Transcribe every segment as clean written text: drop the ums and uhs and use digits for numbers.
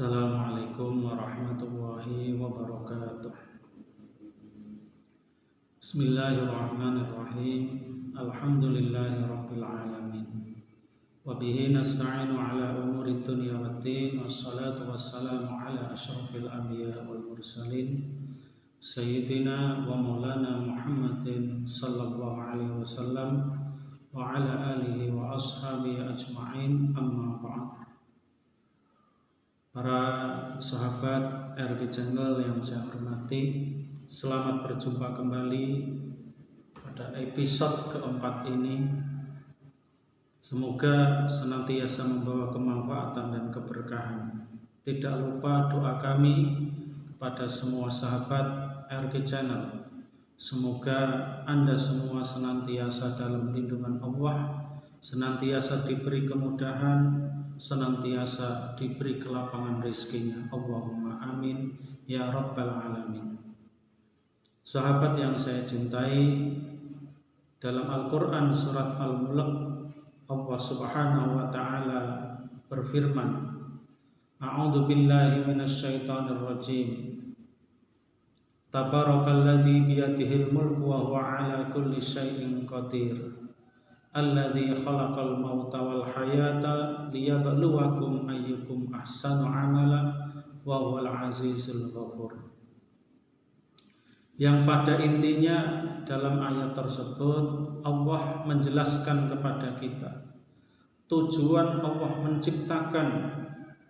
Assalamualaikum warahmatullahi wabarakatuh. Bismillahirrahmanirrahim. Alhamdulillahirabbil alamin. Wa bihi nasta'inu ala umuri dunya waddin. Wassalatu wassalamu ala asyrafil anbiya wal mursalin sayyidina wa maulana Muhammadin sallallahu alaihi wasallam wa ala alihi wa ashabihi ajma'in, amma ba'd. Para sahabat RG Channel yang saya hormati, selamat berjumpa kembali pada episode keempat ini. Semoga senantiasa membawa kemanfaatan dan keberkahan. Tidak lupa doa kami kepada semua sahabat RG Channel. Semoga Anda semua senantiasa dalam lindungan Allah, senantiasa diberi kemudahan, senantiasa diberi kelapangan rezekinya. Allahumma amin ya rabbal alamin. Sahabat yang saya cintai, dalam Al-Quran surat Al-Mulk, Allah subhanahu wa ta'ala berfirman, A'udzu billahi minasyaitonir rajim. Tabarakalladzi biyadihil mulku wa huwa ala kulli syai'in qadir. Alladzi khalaqal mauta wal hayata liyabluwakum ayyukum ahsanu amala wa huwal azizul ghafur. Yang pada intinya dalam ayat tersebut Allah menjelaskan kepada kita tujuan Allah menciptakan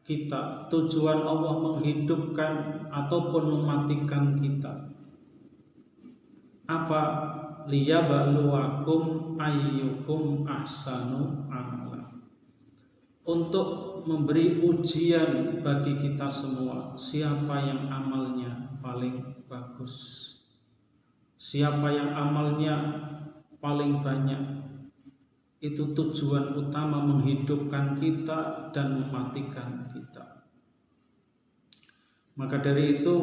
kita, tujuan Allah menghidupkan ataupun mematikan kita. Apa? Liyabluwakum ayyukum ahsanu amala. Untuk memberi ujian bagi kita semua, siapa yang amalnya paling bagus, siapa yang amalnya paling banyak. Itu tujuan utama menghidupkan kita dan mematikan kita. Maka dari itu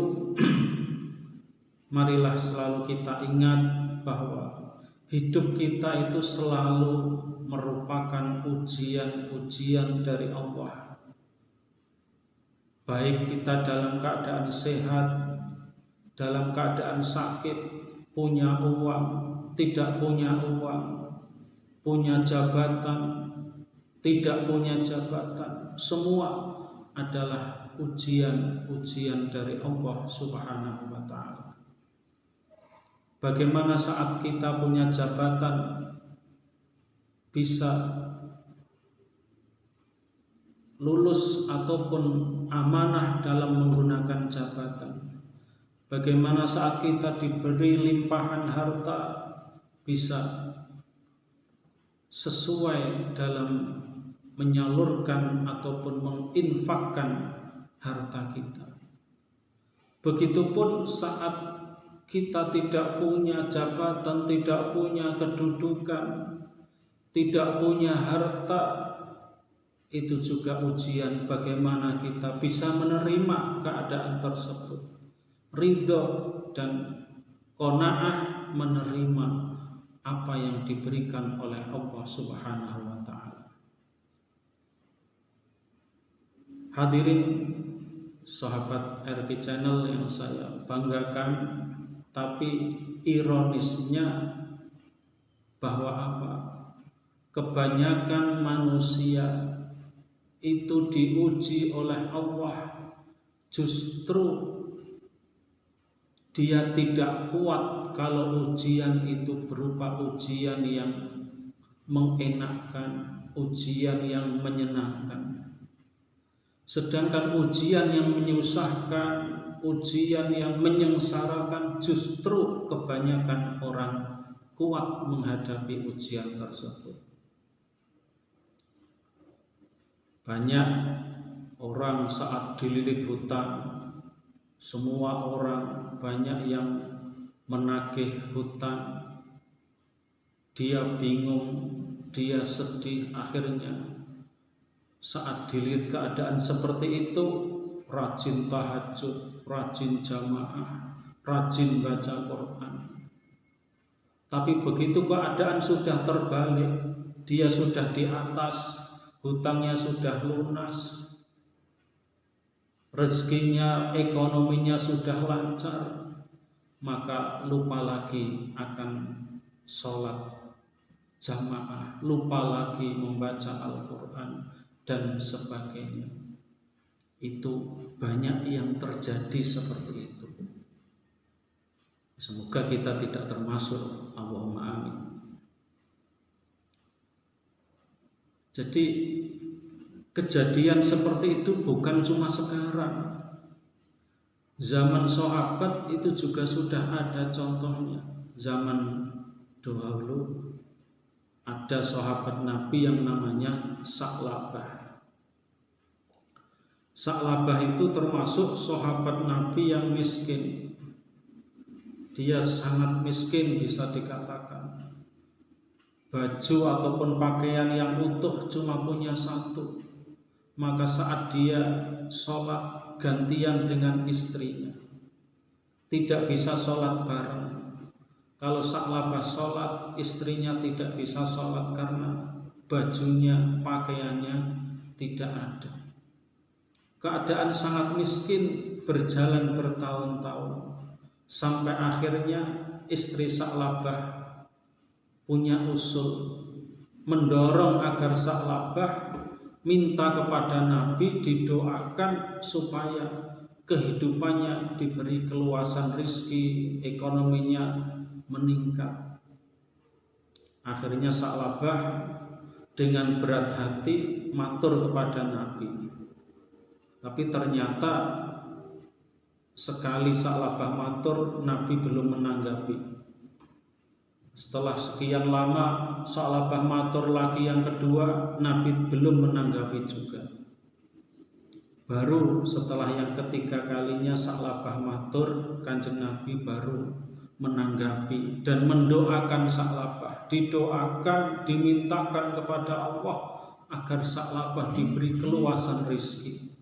marilah selalu kita ingat bahwa hidup kita itu selalu merupakan ujian-ujian dari Allah. Baik kita dalam keadaan sehat, dalam keadaan sakit, punya uang, tidak punya uang, punya jabatan, tidak punya jabatan, semua adalah ujian-ujian dari Allah Subhanahu wa ta'ala. Bagaimana saat kita punya jabatan bisa lulus ataupun amanah dalam menggunakan jabatan. Bagaimana saat kita diberi limpahan harta bisa sesuai dalam menyalurkan ataupun menginfakkan harta kita. Begitupun saat kita tidak punya jabatan, tidak punya kedudukan, tidak punya harta, itu juga ujian bagaimana kita bisa menerima keadaan tersebut, ridho dan qanaah menerima apa yang diberikan oleh Allah Subhanahu wa ta'ala. Hadirin sahabat RG Channel yang saya banggakan, tapi ironisnya bahwa apa? Kebanyakan manusia itu diuji oleh Allah, justru dia tidak kuat kalau ujian itu berupa ujian yang mengenakkan, ujian yang menyenangkan. Sedangkan ujian yang menyusahkan, ujian yang menyengsarakan, justru kebanyakan orang kuat menghadapi ujian tersebut. Banyak orang saat dililit hutang, semua orang banyak yang menagih hutang, dia bingung, dia sedih. Akhirnya saat dilihat keadaan seperti itu, rajin tahajud, rajin jamaah, rajin baca Quran. Tapi begitu keadaan sudah terbalik, dia sudah di atas, hutangnya sudah lunas, rezekinya, ekonominya sudah lancar, maka lupa lagi akan sholat jamaah, lupa lagi membaca Al-Quran dan sebagainya. Itu banyak yang terjadi seperti itu. Semoga kita tidak termasuk, Allahumma amin. Jadi kejadian seperti itu bukan cuma sekarang. Zaman sahabat itu juga sudah ada contohnya. Zaman dahulu ada sahabat Nabi yang namanya Sa'labah. Sa'labah itu termasuk sahabat Nabi yang miskin. Dia sangat miskin bisa dikatakan. Baju ataupun pakaian yang utuh cuma punya satu. Maka saat dia sholat gantian dengan istrinya, tidak bisa sholat bareng. Kalau Sa'labah sholat, istrinya tidak bisa sholat karena bajunya, pakaiannya tidak ada. Keadaan sangat miskin, berjalan bertahun-tahun, sampai akhirnya istri Sa'labah punya usul, mendorong agar Sa'labah minta kepada Nabi didoakan supaya kehidupannya diberi keluasan rezeki, ekonominya meningkat. Akhirnya Sa'labah dengan berat hati matur kepada Nabi. Tapi ternyata sekali Sa'labah matur, Nabi belum menanggapi. Setelah sekian lama Sa'labah matur lagi yang kedua, Nabi belum menanggapi juga. Baru setelah yang ketiga kalinya Sa'labah matur, Kanjeng Nabi baru menanggapi dan mendoakan Sa'labah, didoakan, dimintakan kepada Allah agar Sa'labah diberi keluasan rezeki.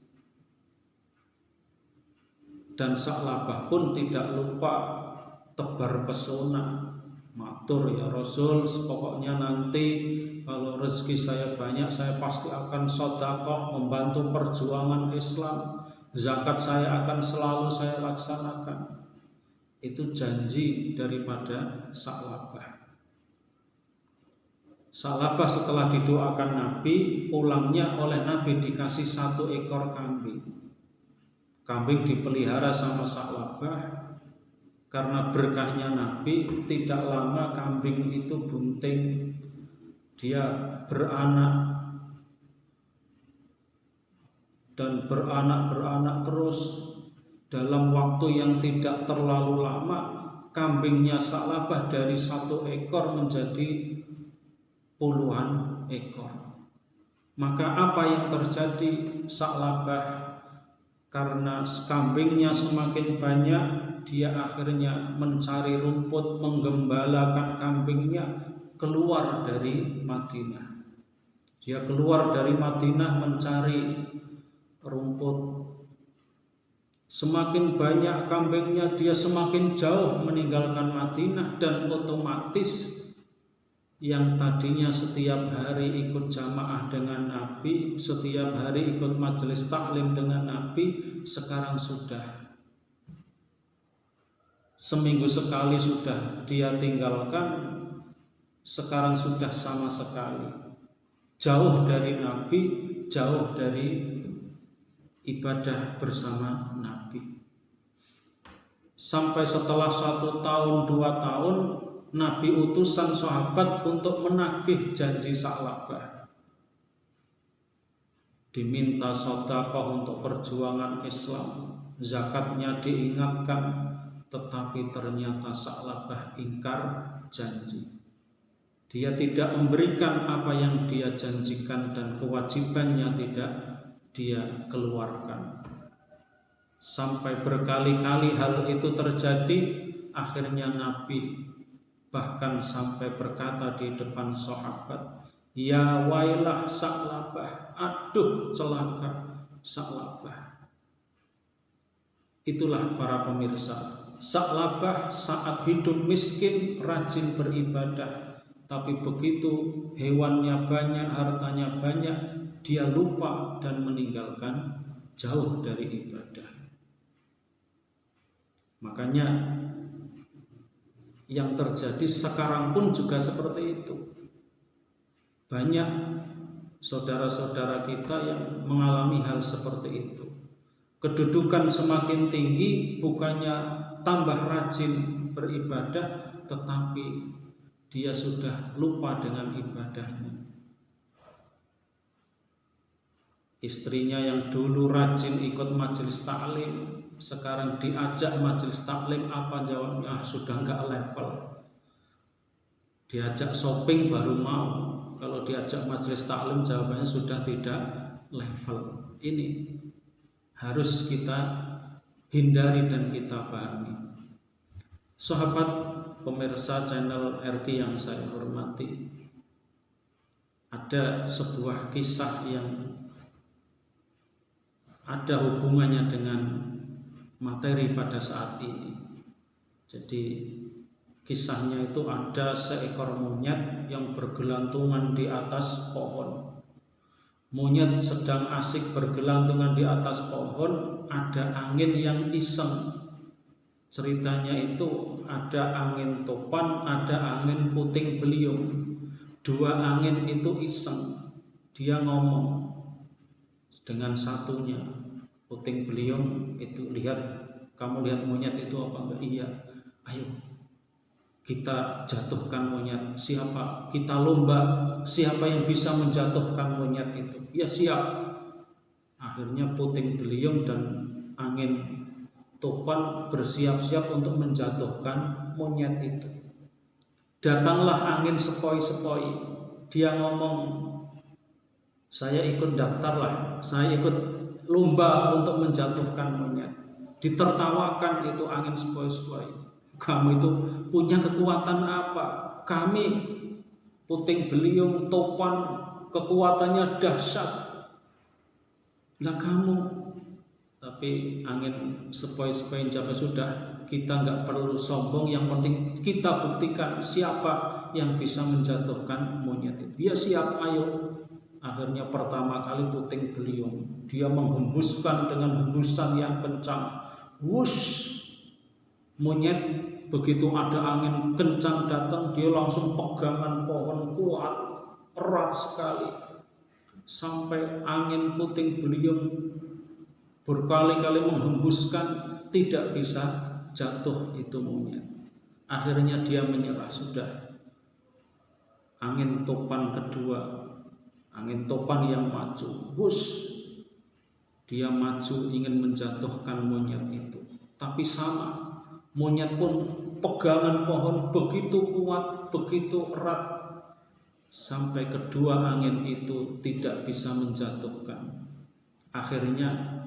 Dan Sa'labah pun tidak lupa tebar pesona, matur, ya Rasul, pokoknya nanti kalau rezeki saya banyak, saya pasti akan sedekah, membantu perjuangan Islam, zakat saya akan selalu saya laksanakan. Itu janji daripada Sa'labah. Sa'labah setelah didoakan Nabi, pulangnya oleh Nabi dikasih 1 ekor kambing. Kambing dipelihara sama Sa'labah. Karena berkahnya Nabi, tidak lama kambing itu bunting. Dia beranak dan beranak terus. Dalam waktu yang tidak terlalu lama, kambingnya Sa'labah dari 1 ekor menjadi puluhan ekor. Maka apa yang terjadi? Sa'labah karena kambingnya semakin banyak, dia akhirnya mencari rumput, menggembalakan kambingnya keluar dari Madinah. Dia keluar dari Madinah mencari rumput. Semakin banyak kambingnya, dia semakin jauh meninggalkan Madinah, dan otomatis yang tadinya setiap hari ikut jamaah dengan Nabi, setiap hari ikut majelis taklim dengan Nabi, sekarang sudah seminggu sekali sudah dia tinggalkan, sekarang sudah sama sekali jauh dari Nabi, jauh dari ibadah bersama Nabi. Sampai setelah 1 tahun 2 tahun, Nabi utusan sahabat untuk menagih janji Sa'labah. Diminta sedekah untuk perjuangan Islam, zakatnya diingatkan, tetapi ternyata Sa'labah ingkar janji. Dia tidak memberikan apa yang dia janjikan dan kewajibannya tidak dia keluarkan. Sampai berkali-kali hal itu terjadi, akhirnya Nabi bahkan sampai berkata di depan sahabat, "Ya wailah Sa'labah, aduh celaka Sa'labah." Itulah para pemirsa, Sa'labah saat hidup miskin rajin beribadah, tapi begitu hewannya banyak, hartanya banyak, dia lupa dan meninggalkan jauh dari ibadah. Makanya yang terjadi sekarang pun juga seperti itu. Banyak saudara-saudara kita yang mengalami hal seperti itu. Kedudukan semakin tinggi, bukannya tambah rajin beribadah, tetapi dia sudah lupa dengan ibadahnya. Istrinya yang dulu rajin ikut majelis taklim, sekarang diajak majelis taklim, apa jawabnya? Sudah enggak level. Diajak shopping baru mau, kalau diajak majelis taklim jawabannya sudah tidak level. Ini harus kita hindari dan kita pahami. Sahabat pemirsa channel RQ yang saya hormati, ada sebuah kisah yang ada hubungannya dengan materi pada saat ini. Jadi kisahnya itu ada seekor monyet yang bergelantungan di atas pohon. Monyet sedang asik bergelantungan di atas pohon, ada angin yang iseng. Ceritanya itu ada angin topan, ada angin puting beliung. Dua angin itu iseng. Dia ngomong dengan satunya, puting beliung itu, lihat, kamu lihat monyet itu apa enggak? Iya. Ayo kita jatuhkan monyet. Siapa? Kita lomba, siapa yang bisa menjatuhkan monyet itu? Ya siap. Akhirnya puting beliung dan angin topan bersiap-siap untuk menjatuhkan monyet itu. Datanglah angin sepoi-sepoi. Dia ngomong, saya ikut daftarlah, saya ikut lomba untuk menjatuhkan monyet. Ditertawakan itu angin sepoi-sepoi. Kamu itu punya kekuatan apa? Kami puting beliung, topan, kekuatannya dahsyat. Lah kamu, tapi angin sepoi-sepoi jawab, sudah, kita nggak perlu sombong, yang penting kita buktikan siapa yang bisa menjatuhkan monyet itu. Ya siap, ayo. Akhirnya pertama kali puting beliung, dia menghembuskan dengan hembusan yang kencang. Wush, monyet begitu ada angin kencang datang, dia langsung pegangan pohon kuat, erat sekali, sampai angin puting beliung berkali-kali menghembuskan, tidak bisa jatuh itu monyet. Akhirnya dia menyerah, sudah. Angin topan kedua, angin topan yang maju, bus, dia maju ingin menjatuhkan monyet itu. Tapi sama, monyet pun pegangan pohon begitu kuat, begitu erat, sampai kedua angin itu tidak bisa menjatuhkan. Akhirnya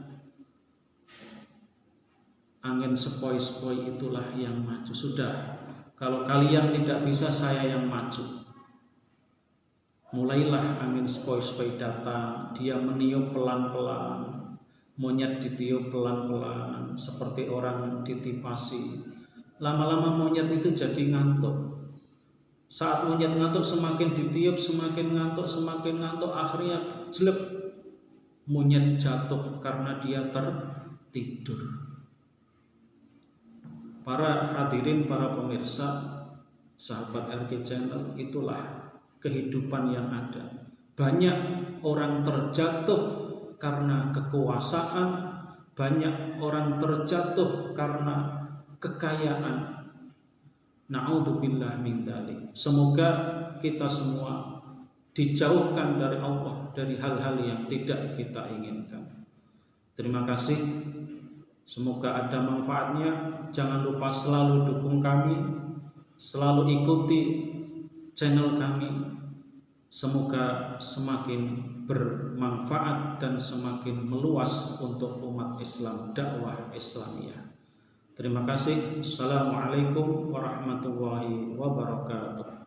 angin sepoi-sepoi itulah yang maju. Sudah, kalau kalian tidak bisa, saya yang maju. Mulailah angin sepoi-sepoi datang, dia meniup pelan-pelan. Monyet ditiup pelan-pelan seperti orang ditipasi. Lama-lama monyet itu jadi ngantuk. Saat monyet ngantuk, semakin ditiup semakin ngantuk, semakin ngantuk. Akhirnya jelek, monyet jatuh karena dia tertidur. Para hadirin, para pemirsa, sahabat RQ Channel, itulah kehidupan yang ada. Banyak orang terjatuh karena kekuasaan, banyak orang terjatuh karena kekayaan. Na'udzubillah min dzalik. Semoga kita semua dijauhkan dari Allah, dari hal-hal yang tidak kita inginkan. Terima kasih. Semoga ada manfaatnya. Jangan lupa selalu dukung kami, selalu ikuti channel kami. Semoga semakin bermanfaat dan semakin meluas untuk umat Islam, dakwah Islamiyah. Terima kasih. Assalamualaikum warahmatullahi wabarakatuh.